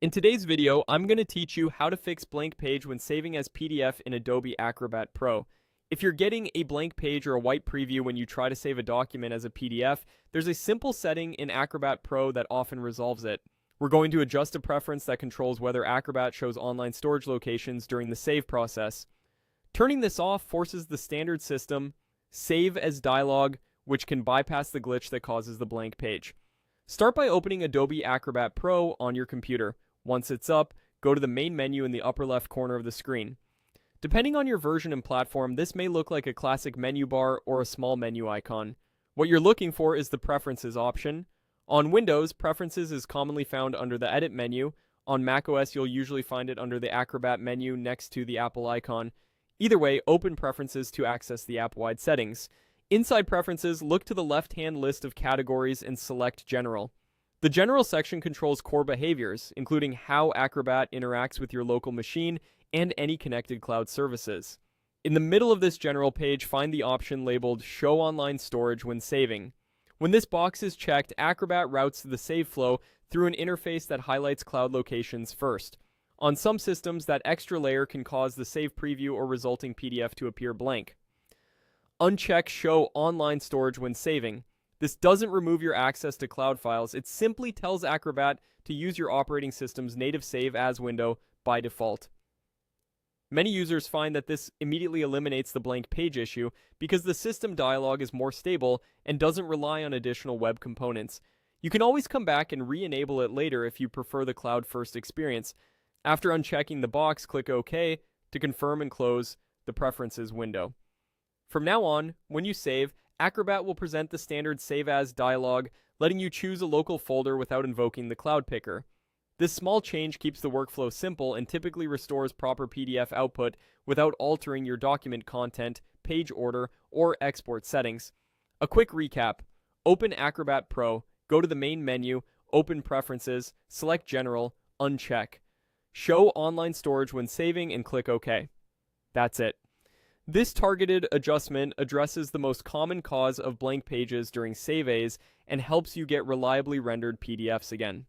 In today's video, I'm going to teach you how to fix blank page when saving as PDF in Adobe Acrobat Pro. If you're getting a blank page or a white preview when you try to save a document as a PDF, there's a simple setting in Acrobat Pro that often resolves it. We're going to adjust a preference that controls whether Acrobat shows online storage locations during the save process. Turning this off forces the standard system save as dialog, which can bypass the glitch that causes the blank page. Start by opening Adobe Acrobat Pro on your computer. Once it's up, go to the main menu in the upper left corner of the screen. Depending on your version and platform, this may look like a classic menu bar or a small menu icon. What you're looking for is the Preferences option. On Windows, Preferences is commonly found under the Edit menu. On macOS, you'll usually find it under the Acrobat menu next to the Apple icon. Either way, open Preferences to access the app-wide settings. Inside Preferences, look to the left-hand list of categories and select General. The General section controls core behaviors, including how Acrobat interacts with your local machine and any connected cloud services. In the middle of this General page, find the option labeled Show Online Storage when saving. When this box is checked, Acrobat routes the save flow through an interface that highlights cloud locations first. On some systems, that extra layer can cause the save preview or resulting PDF to appear blank. Uncheck Show Online Storage when saving. This doesn't remove your access to cloud files, it simply tells Acrobat to use your operating system's native Save As window by default. Many users find that this immediately eliminates the blank page issue because the system dialog is more stable and doesn't rely on additional web components. You can always come back and re-enable it later if you prefer the cloud-first experience. After unchecking the box, click OK to confirm and close the Preferences window. From now on, when you save, Acrobat will present the standard Save As dialog, letting you choose a local folder without invoking the Cloud Picker. This small change keeps the workflow simple and typically restores proper PDF output without altering your document content, page order, or export settings. A quick recap. Open Acrobat Pro, go to the main menu, open Preferences, select General, uncheck. Show Online Storage when saving and click OK. That's it. This targeted adjustment addresses the most common cause of blank pages during save as and helps you get reliably rendered PDFs again.